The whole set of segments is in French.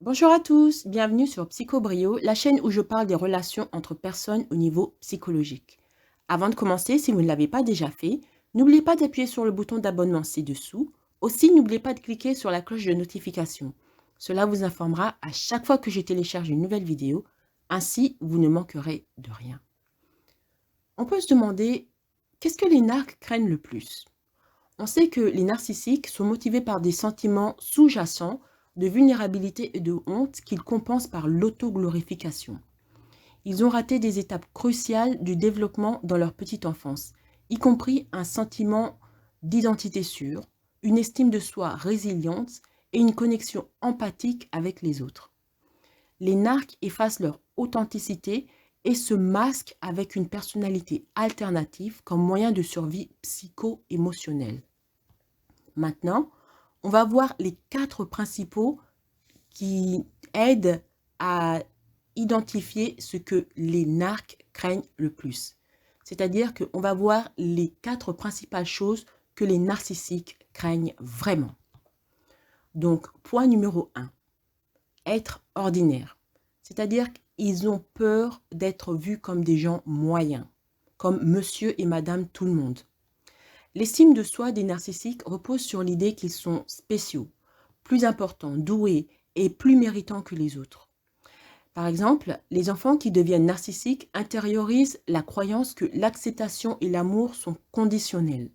Bonjour à tous, bienvenue sur Psychobrio, la chaîne où je parle des relations entre personnes au niveau psychologique. Avant de commencer, si vous ne l'avez pas déjà fait, n'oubliez pas d'appuyer sur le bouton d'abonnement ci-dessous. Aussi, n'oubliez pas de cliquer sur la cloche de notification. Cela vous informera à chaque fois que je télécharge une nouvelle vidéo. Ainsi, vous ne manquerez de rien. On peut se demander, qu'est-ce que les narcs craignent le plus? On sait que les narcissiques sont motivés par des sentiments sous-jacents de vulnérabilité et de honte qu'ils compensent par l'autoglorification. Ils ont raté des étapes cruciales du développement dans leur petite enfance, y compris un sentiment d'identité sûre, une estime de soi résiliente et une connexion empathique avec les autres. Les narcs effacent leur authenticité et se masquent avec une personnalité alternative comme moyen de survie psycho-émotionnelle. Maintenant, on va voir les 4 principaux qui aident à identifier ce que les narcs craignent le plus. C'est-à-dire qu'on va voir les 4 principales choses que les narcissiques craignent vraiment. Donc, point numéro 1, être ordinaire. C'est-à-dire qu'ils ont peur d'être vus comme des gens moyens, comme monsieur et madame tout le monde. L'estime de soi des narcissiques repose sur l'idée qu'ils sont spéciaux, plus importants, doués et plus méritants que les autres. Par exemple, les enfants qui deviennent narcissiques intériorisent la croyance que l'acceptation et l'amour sont conditionnels.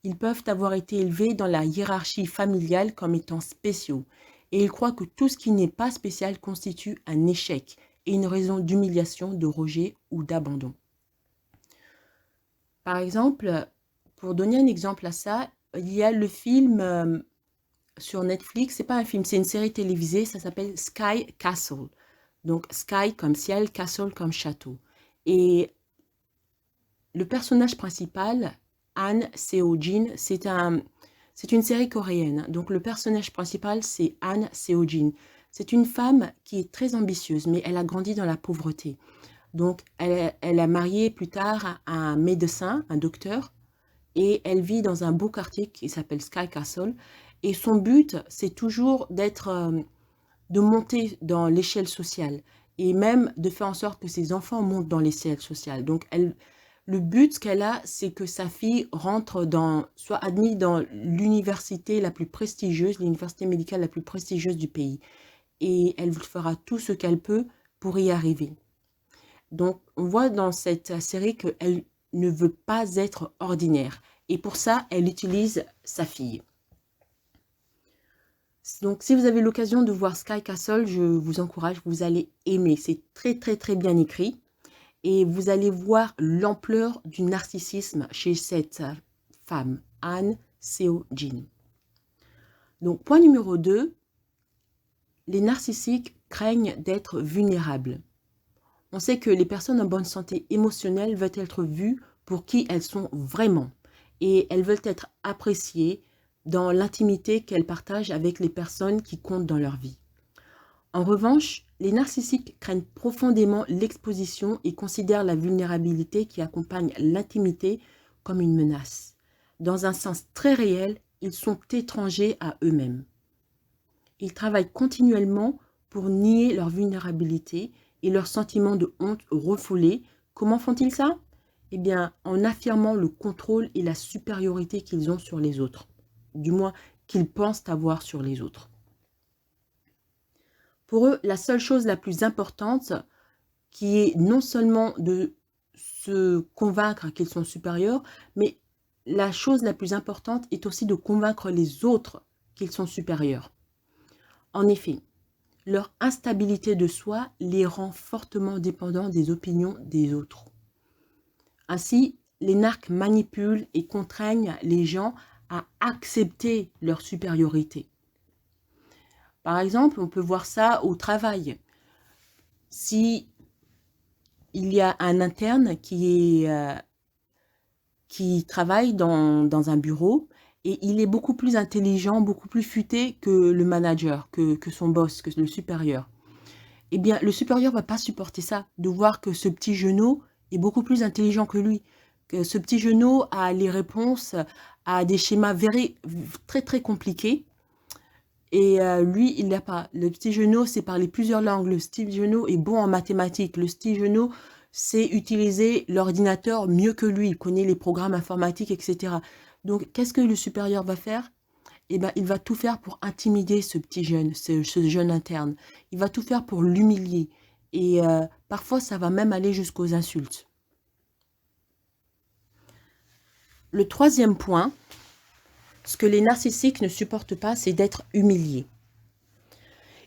Ils peuvent avoir été élevés dans la hiérarchie familiale comme étant spéciaux, et ils croient que tout ce qui n'est pas spécial constitue un échec et une raison d'humiliation, de rejet ou d'abandon. Par exemple, pour donner un exemple à ça, il y a le film sur Netflix, c'est pas un film, c'est une série télévisée, ça s'appelle Sky Castle. Donc Sky comme ciel, Castle comme château. Et le personnage principal, Han Seo-jin, c'est une série coréenne. Donc le personnage principal, c'est Han Seo-jin. C'est une femme qui est très ambitieuse, mais elle a grandi dans la pauvreté. Donc elle a marié plus tard un médecin, un docteur, et elle vit dans un beau quartier qui s'appelle Sky Castle. Et son but, c'est toujours de monter dans l'échelle sociale et même de faire en sorte que ses enfants montent dans l'échelle sociale. Donc, le but qu'elle a, c'est que sa fille soit admise dans l'université la plus prestigieuse, l'université médicale la plus prestigieuse du pays. Et elle fera tout ce qu'elle peut pour y arriver. Donc, on voit dans cette série qu'elle ne veut pas être ordinaire. Et pour ça, elle utilise sa fille. Donc, si vous avez l'occasion de voir Sky Castle, je vous encourage, vous allez aimer. C'est très, très, très bien écrit. Et vous allez voir l'ampleur du narcissisme chez cette femme, Han Seo-jin. Donc, point numéro 2, les narcissiques craignent d'être vulnérables. On sait que les personnes en bonne santé émotionnelle veulent être vues pour qui elles sont vraiment. Et elles veulent être appréciées dans l'intimité qu'elles partagent avec les personnes qui comptent dans leur vie. En revanche, les narcissiques craignent profondément l'exposition et considèrent la vulnérabilité qui accompagne l'intimité comme une menace. Dans un sens très réel, ils sont étrangers à eux-mêmes. Ils travaillent continuellement pour nier leur vulnérabilité et leur sentiment de honte refoulé. Comment font-ils ça? Eh bien, en affirmant le contrôle et la supériorité qu'ils ont sur les autres. Du moins, qu'ils pensent avoir sur les autres. Pour eux, la seule chose la plus importante, qui est non seulement de se convaincre qu'ils sont supérieurs, mais la chose la plus importante est aussi de convaincre les autres qu'ils sont supérieurs. En effet, leur instabilité de soi les rend fortement dépendants des opinions des autres. Ainsi, les narcs manipulent et contraignent les gens à accepter leur supériorité. Par exemple, on peut voir ça au travail. Si il y a un interne qui travaille dans un bureau et il est beaucoup plus intelligent, beaucoup plus futé que le manager, que son boss, que le supérieur. Eh bien, le supérieur ne va pas supporter ça, de voir que ce petit genou est beaucoup plus intelligent que lui, que ce petit genou a les réponses à des schémas très très compliqués Et lui, il n'a pas. Le petit genou sait parler plusieurs langues. Le petit genou est bon en mathématiques. Le petit genou sait utiliser l'ordinateur mieux que lui. Il connaît les programmes informatiques, etc. Donc, qu'est-ce que le supérieur va faire? Eh ben, il va tout faire pour intimider ce petit jeune, ce jeune interne. Il va tout faire pour l'humilier. Et parfois, ça va même aller jusqu'aux insultes. Le troisième point, ce que les narcissiques ne supportent pas, c'est d'être humiliés.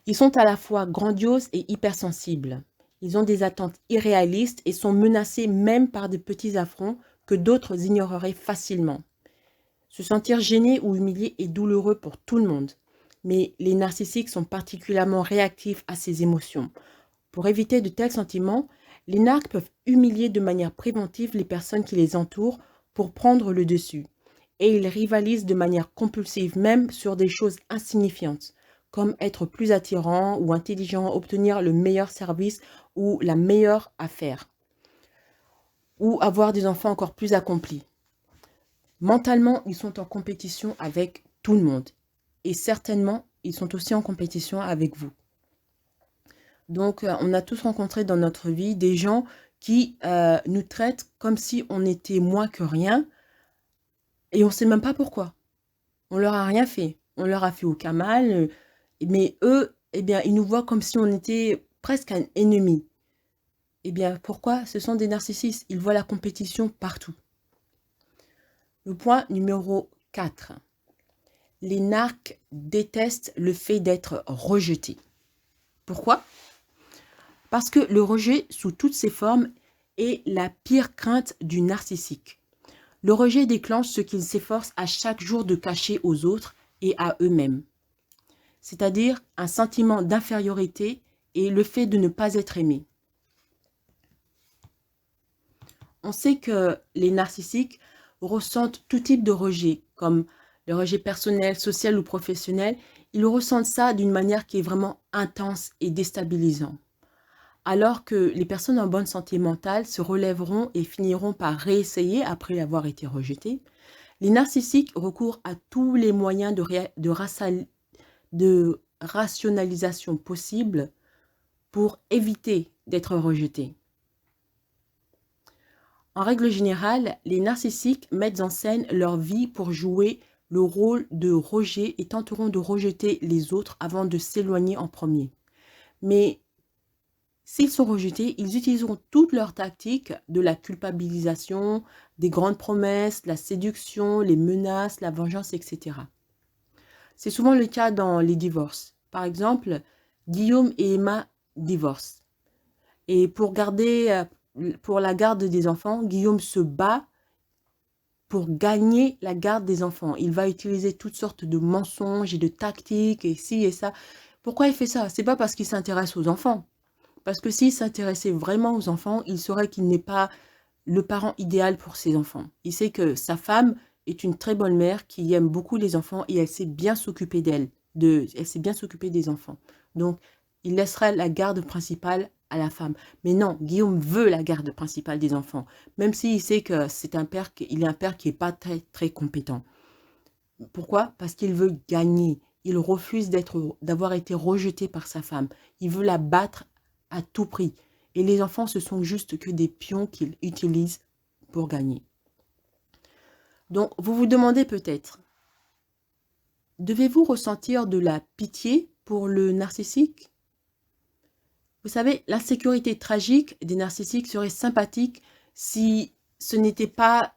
Ils sont à la fois grandioses et hypersensibles. Ils ont des attentes irréalistes et sont menacés même par des petits affronts que d'autres ignoreraient facilement. Se sentir gêné ou humilié est douloureux pour tout le monde, mais les narcissiques sont particulièrement réactifs à ces émotions. Pour éviter de tels sentiments, les narcs peuvent humilier de manière préventive les personnes qui les entourent pour prendre le dessus. Et ils rivalisent de manière compulsive même sur des choses insignifiantes, comme être plus attirant ou intelligent, obtenir le meilleur service ou la meilleure affaire, ou avoir des enfants encore plus accomplis. Mentalement, ils sont en compétition avec tout le monde. Et certainement, ils sont aussi en compétition avec vous. Donc, on a tous rencontré dans notre vie des gens qui nous traitent comme si on était moins que rien et on ne sait même pas pourquoi. On leur a rien fait. On leur a fait aucun mal, mais eux, eh bien, ils nous voient comme si on était presque un ennemi. Eh bien, pourquoi? Ce sont des narcissistes. Ils voient la compétition partout. Le point numéro 4. Les narcs détestent le fait d'être rejetés. Pourquoi? Parce que le rejet, sous toutes ses formes, est la pire crainte du narcissique. Le rejet déclenche ce qu'ils s'efforcent à chaque jour de cacher aux autres et à eux-mêmes. C'est-à-dire un sentiment d'infériorité et le fait de ne pas être aimé. On sait que les narcissiques ressentent tout type de rejet, comme le rejet personnel, social ou professionnel. Ils ressentent ça d'une manière qui est vraiment intense et déstabilisante. Alors que les personnes en bonne santé mentale se relèveront et finiront par réessayer après avoir été rejetées, les narcissiques recourent à tous les moyens de rationalisation possibles pour éviter d'être rejetés. En règle générale, les narcissiques mettent en scène leur vie pour jouer le rôle de rejet et tenteront de rejeter les autres avant de s'éloigner en premier. Mais s'ils sont rejetés, ils utiliseront toutes leurs tactiques de la culpabilisation, des grandes promesses, la séduction, les menaces, la vengeance, etc. C'est souvent le cas dans les divorces. Par exemple, Guillaume et Emma divorcent. Et pour la garde des enfants, Guillaume se bat pour gagner la garde des enfants. Il va utiliser toutes sortes de mensonges et de tactiques et ci et ça. Pourquoi il fait ça? C'est pas parce qu'il s'intéresse aux enfants. Parce que s'il s'intéressait vraiment aux enfants, il saurait qu'il n'est pas le parent idéal pour ses enfants. Il sait que sa femme est une très bonne mère qui aime beaucoup les enfants et elle sait bien s'occuper elle sait bien s'occuper des enfants. Donc, il laissera la garde principale à la femme. Mais non, Guillaume veut la garde principale des enfants, même s'il sait que il est un père qui n'est pas très, très compétent. Pourquoi? Parce qu'il veut gagner. Il refuse d'avoir été rejeté par sa femme. Il veut la battre à tout prix. Et les enfants, ce sont juste que des pions qu'il utilise pour gagner. Donc, vous vous demandez peut-être, devez-vous ressentir de la pitié pour le narcissique? Vous savez, l'insécurité tragique des narcissiques serait sympathique si ce n'était pas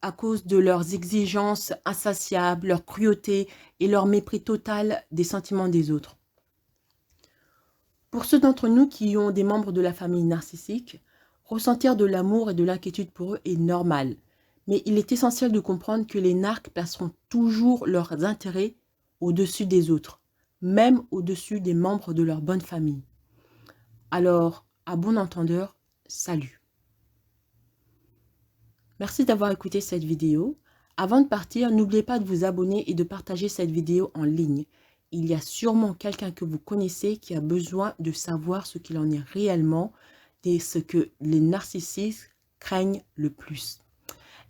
à cause de leurs exigences insatiables, leur cruauté et leur mépris total des sentiments des autres. Pour ceux d'entre nous qui ont des membres de la famille narcissique, ressentir de l'amour et de l'inquiétude pour eux est normal. Mais il est essentiel de comprendre que les narcs placeront toujours leurs intérêts au-dessus des autres, même au-dessus des membres de leur bonne famille. Alors, à bon entendeur, salut. Merci d'avoir écouté cette vidéo. Avant de partir, n'oubliez pas de vous abonner et de partager cette vidéo en ligne. Il y a sûrement quelqu'un que vous connaissez qui a besoin de savoir ce qu'il en est réellement et ce que les narcissistes craignent le plus.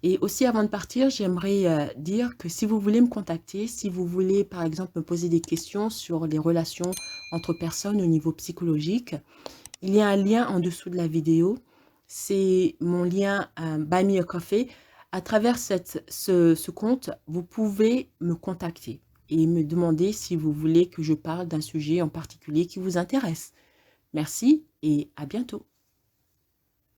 Et aussi, avant de partir, j'aimerais dire que si vous voulez me contacter, si vous voulez, par exemple, me poser des questions sur les relations entre personnes au niveau psychologique, il y a un lien en dessous de la vidéo. C'est mon lien Buy Me a Coffee. À travers ce compte, vous pouvez me contacter et me demander si vous voulez que je parle d'un sujet en particulier qui vous intéresse. Merci et à bientôt.